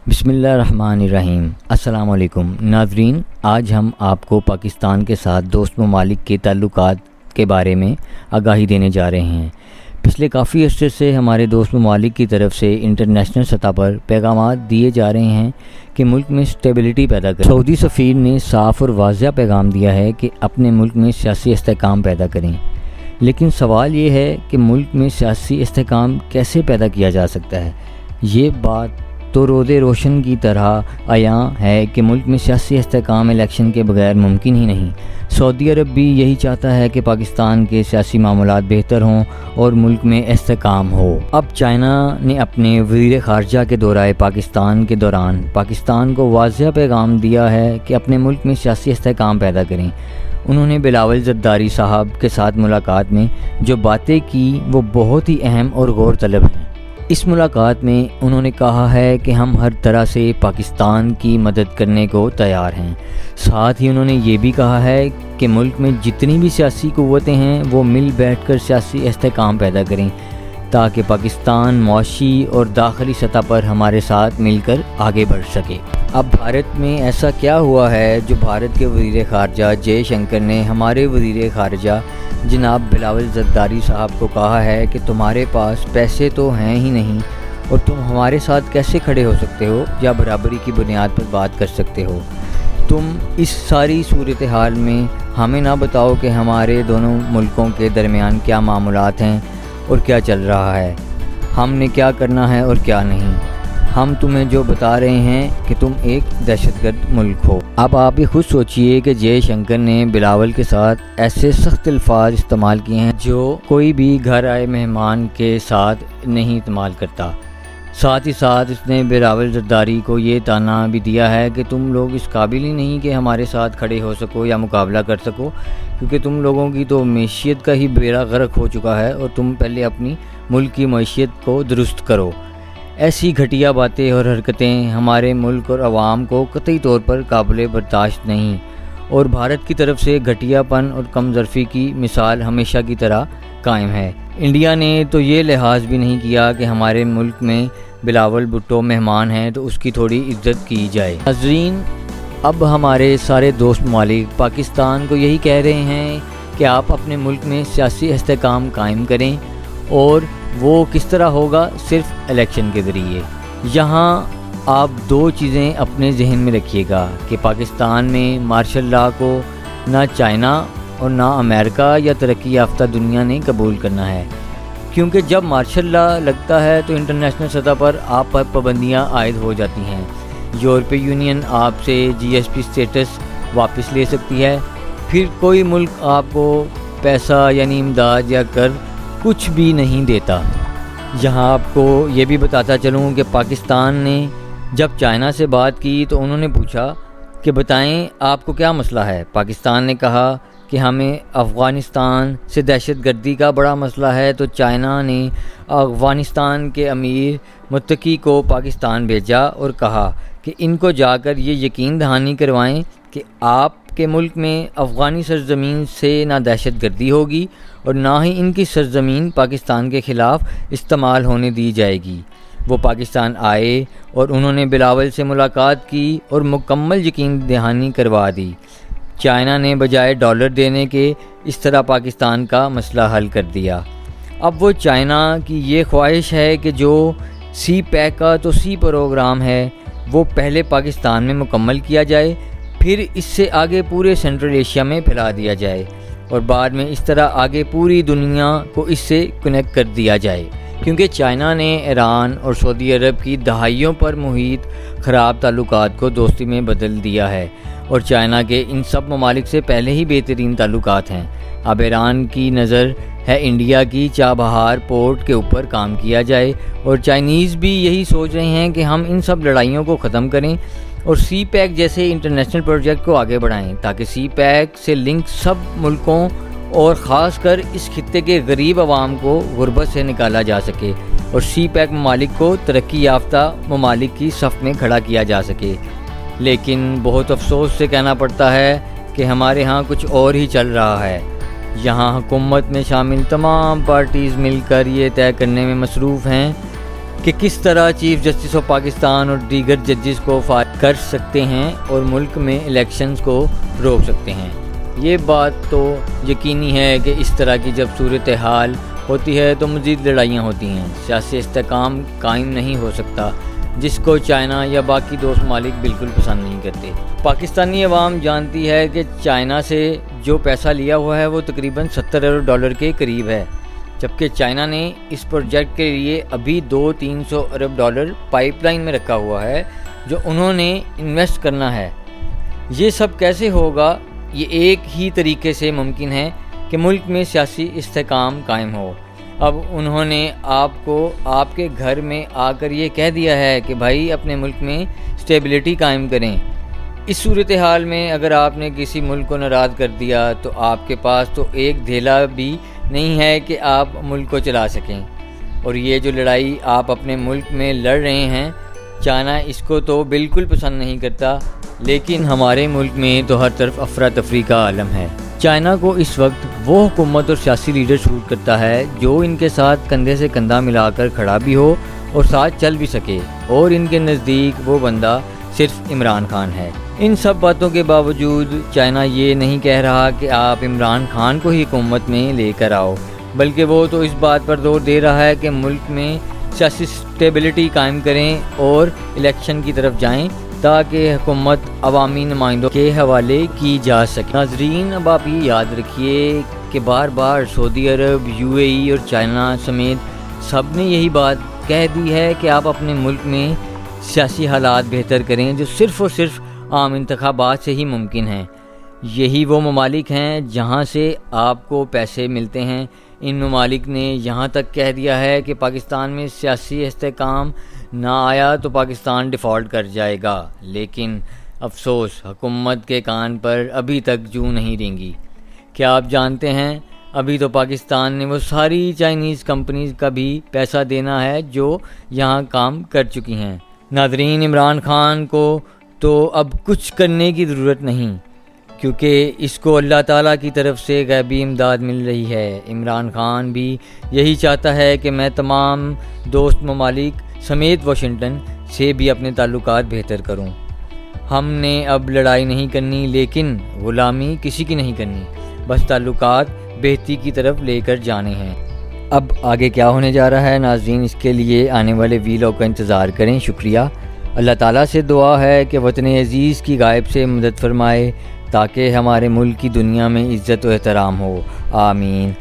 بسم اللہ الرحمن الرحیم۔ السلام علیکم ناظرین، آج ہم آپ کو پاکستان کے ساتھ دوست ممالک کے تعلقات کے بارے میں آگاہی دینے جا رہے ہیں۔ پچھلے کافی عرصے سے ہمارے دوست ممالک کی طرف سے انٹرنیشنل سطح پر پیغامات دیے جا رہے ہیں کہ ملک میں اسٹیبلٹی پیدا کریں۔ سعودی سفیر نے صاف اور واضح پیغام دیا ہے کہ اپنے ملک میں سیاسی استحکام پیدا کریں، لیکن سوال یہ ہے کہ ملک میں سیاسی استحکام کیسے پیدا کیا جا سکتا ہے۔ یہ بات تو روز روشن کی طرح عیاں ہے کہ ملک میں سیاسی استحکام الیکشن کے بغیر ممکن ہی نہیں۔ سعودی عرب بھی یہی چاہتا ہے کہ پاکستان کے سیاسی معاملات بہتر ہوں اور ملک میں استحکام ہو۔ اب چائنا نے اپنے وزیر خارجہ کے دورہ پاکستان کے دوران پاکستان کو واضح پیغام دیا ہے کہ اپنے ملک میں سیاسی استحکام پیدا کریں۔ انہوں نے بلاول زرداری صاحب کے ساتھ ملاقات میں جو باتیں کی وہ بہت ہی اہم اور غور طلب ہیں۔ اس ملاقات میں انہوں نے کہا ہے کہ ہم ہر طرح سے پاکستان کی مدد کرنے کو تیار ہیں۔ ساتھ ہی انہوں نے یہ بھی کہا ہے کہ ملک میں جتنی بھی سیاسی قوتیں ہیں وہ مل بیٹھ کر سیاسی استحکام پیدا کریں تاکہ پاکستان معاشی اور داخلی سطح پر ہمارے ساتھ مل کر آگے بڑھ سکے۔ اب بھارت میں ایسا کیا ہوا ہے جو بھارت کے وزیر خارجہ جے شنکر نے ہمارے وزیر خارجہ جناب بلاول زرداری صاحب کو کہا ہے کہ تمہارے پاس پیسے تو ہیں ہی نہیں اور تم ہمارے ساتھ کیسے کھڑے ہو سکتے ہو یا برابری کی بنیاد پر بات کر سکتے ہو؟ تم اس ساری صورتحال میں ہمیں نہ بتاؤ کہ ہمارے دونوں ملکوں کے درمیان کیا معاملات ہیں اور کیا چل رہا ہے، ہم نے کیا کرنا ہے اور کیا نہیں۔ ہم تمہیں جو بتا رہے ہیں کہ تم ایک دہشت گرد ملک ہو۔ اب آپ یہ خود سوچئے کہ جے شنکر نے بلاول کے ساتھ ایسے سخت الفاظ استعمال کیے ہیں جو کوئی بھی گھر آئے مہمان کے ساتھ نہیں استعمال کرتا۔ ساتھ ہی ساتھ اس نے بلاول زرداری کو یہ طعنہ بھی دیا ہے کہ تم لوگ اس قابل ہی نہیں کہ ہمارے ساتھ کھڑے ہو سکو یا مقابلہ کر سکو، کیونکہ تم لوگوں کی تو معیشت کا ہی بیڑا غرق ہو چکا ہے اور تم پہلے اپنی ملک کی معیشت کو درست کرو۔ ایسی گھٹیا باتیں اور حرکتیں ہمارے ملک اور عوام کو قطعی طور پر قابل برداشت نہیں، اور بھارت کی طرف سے گھٹیا پن اور کم ظرفی کی مثال ہمیشہ کی طرح قائم ہے۔ انڈیا نے تو یہ لحاظ بھی نہیں کیا کہ ہمارے ملک میں بلاول بھٹو مہمان ہیں تو اس کی تھوڑی عزت کی جائے۔ ناظرین، اب ہمارے سارے دوست ممالک پاکستان کو یہی کہہ رہے ہیں کہ آپ اپنے ملک میں سیاسی استحکام قائم کریں، اور وہ کس طرح ہوگا؟ صرف الیکشن کے ذریعے۔ یہاں آپ دو چیزیں اپنے ذہن میں رکھیے گا کہ پاکستان میں مارشل لاء کو نہ چائنا اور نہ امریکہ یا ترقی یافتہ دنیا نے قبول کرنا ہے، کیونکہ جب مارشل لاء لگتا ہے تو انٹرنیشنل سطح پر آپ پر پابندیاں عائد ہو جاتی ہیں۔ یورپی یونین آپ سے جی ایس پی اسٹیٹس واپس لے سکتی ہے، پھر کوئی ملک آپ کو پیسہ یعنی امداد یا قرض کچھ بھی نہیں دیتا۔ یہاں آپ کو یہ بھی بتاتا چلوں کہ پاکستان نے جب چائنا سے بات کی تو انہوں نے پوچھا کہ بتائیں آپ کو کیا مسئلہ ہے۔ پاکستان نے کہا کہ ہمیں افغانستان سے دہشت گردی کا بڑا مسئلہ ہے، تو چائنا نے افغانستان کے امیر متقی کو پاکستان بھیجا اور کہا کہ ان کو جا کر یہ یقین دہانی کروائیں کہ آپ کے ملک میں افغانی سرزمین سے نہ دہشت گردی ہوگی اور نہ ہی ان کی سرزمین پاکستان کے خلاف استعمال ہونے دی جائے گی۔ وہ پاکستان آئے اور انہوں نے بلاول سے ملاقات کی اور مکمل یقین دہانی کروا دی۔ چائنا نے بجائے ڈالر دینے کے اس طرح پاکستان کا مسئلہ حل کر دیا۔ اب وہ چائنا کی یہ خواہش ہے کہ جو سی پیک کا تو سی پروگرام ہے وہ پہلے پاکستان میں مکمل کیا جائے، پھر اس سے آگے پورے سینٹرل ایشیا میں پھیلا دیا جائے اور بعد میں اس طرح آگے پوری دنیا کو اس سے کنیکٹ کر دیا جائے، کیونکہ چائنا نے ایران اور سعودی عرب کی دہائیوں پر محیط خراب تعلقات کو دوستی میں بدل دیا ہے، اور چائنا کے ان سب ممالک سے پہلے ہی بہترین تعلقات ہیں۔ اب ایران کی نظر ہے انڈیا کی چابہار پورٹ کے اوپر کام کیا جائے، اور چائنیز بھی یہی سوچ رہے ہیں کہ ہم ان سب لڑائیوں کو ختم کریں اور سی پیک جیسے انٹرنیشنل پروجیکٹ کو آگے بڑھائیں، تاکہ سی پیک سے لنک سب ملکوں اور خاص کر اس خطے کے غریب عوام کو غربت سے نکالا جا سکے اور سی پیک ممالک کو ترقی یافتہ ممالک کی صف میں کھڑا کیا جا سکے۔ لیکن بہت افسوس سے کہنا پڑتا ہے کہ ہمارے ہاں کچھ اور ہی چل رہا ہے۔ یہاں حکومت میں شامل تمام پارٹیز مل کر یہ طے کرنے میں مصروف ہیں کہ کس طرح چیف جسٹس آف پاکستان اور دیگر ججز کو فائر کر سکتے ہیں اور ملک میں الیکشنز کو روک سکتے ہیں۔ یہ بات تو یقینی ہے کہ اس طرح کی جب صورتحال ہوتی ہے تو مزید لڑائیاں ہوتی ہیں، سیاسی استحکام قائم نہیں ہو سکتا، جس کو چائنا یا باقی دوست ممالک بالکل پسند نہیں کرتے۔ پاکستانی عوام جانتی ہے کہ چائنا سے جو پیسہ لیا ہوا ہے وہ تقریباً 70 ارب ڈالر کے قریب ہے، جبکہ چائنا نے اس پروجیکٹ کے لیے ابھی 200-300 ارب ڈالر پائپ لائن میں رکھا ہوا ہے جو انہوں نے انویسٹ کرنا ہے۔ یہ سب کیسے ہوگا؟ یہ ایک ہی طریقے سے ممکن ہے کہ ملک میں سیاسی استحکام قائم ہو۔ اب انہوں نے آپ کو آپ کے گھر میں آ کر یہ کہہ دیا ہے کہ بھائی اپنے ملک میں سٹیبلٹی قائم کریں۔ اس صورتحال میں اگر آپ نے کسی ملک کو ناراض کر دیا تو آپ کے پاس تو ایک دھیلا بھی نہیں ہے کہ آپ ملک کو چلا سکیں۔ اور یہ جو لڑائی آپ اپنے ملک میں لڑ رہے ہیں، چائنا اس کو تو بالکل پسند نہیں کرتا، لیکن ہمارے ملک میں تو ہر طرف افراتفری کا عالم ہے۔ چائنا کو اس وقت وہ حکومت اور سیاسی لیڈر سوٹ کرتا ہے جو ان کے ساتھ کندھے سے کندھا ملا کر کھڑا بھی ہو اور ساتھ چل بھی سکے، اور ان کے نزدیک وہ بندہ صرف عمران خان ہے۔ ان سب باتوں کے باوجود چائنا یہ نہیں کہہ رہا کہ آپ عمران خان کو ہی حکومت میں لے کر آؤ، بلکہ وہ تو اس بات پر زور دے رہا ہے کہ ملک میں سیاسی سٹیبلٹی قائم کریں اور الیکشن کی طرف جائیں تاکہ حکومت عوامی نمائندوں کے حوالے کی جا سکے۔ ناظرین، اب آپ یہ یاد رکھیے کہ بار بار سعودی عرب، UAE اور چائنا سمیت سب نے یہی بات کہہ دی ہے کہ آپ اپنے ملک میں سیاسی حالات بہتر کریں جو صرف اور صرف عام انتخابات سے ہی ممکن ہیں۔ یہی وہ ممالک ہیں جہاں سے آپ کو پیسے ملتے ہیں۔ ان ممالک نے یہاں تک کہہ دیا ہے کہ پاکستان میں سیاسی استحکام نہ آیا تو پاکستان ڈیفالٹ کر جائے گا، لیکن افسوس حکومت کے کان پر ابھی تک جوں نہیں رینگی۔ کیا آپ جانتے ہیں ابھی تو پاکستان نے وہ ساری چائنیز کمپنیز کا بھی پیسہ دینا ہے جو یہاں کام کر چکی ہیں۔ ناظرین، عمران خان کو تو اب کچھ کرنے کی ضرورت نہیں، کیونکہ اس کو اللہ تعالیٰ کی طرف سے غیبی امداد مل رہی ہے۔ عمران خان بھی یہی چاہتا ہے کہ میں تمام دوست ممالک سمیت واشنگٹن سے بھی اپنے تعلقات بہتر کروں۔ ہم نے اب لڑائی نہیں کرنی، لیکن غلامی کسی کی نہیں کرنی، بس تعلقات بہتری کی طرف لے کر جانے ہیں۔ اب آگے کیا ہونے جا رہا ہے ناظرین، اس کے لیے آنے والے ویلاگ کا انتظار کریں۔ شکریہ۔ اللہ تعالیٰ سے دعا ہے کہ وطن عزیز کی غائب سے مدد فرمائے تاکہ ہمارے ملک کی دنیا میں عزت و احترام ہو۔ آمین۔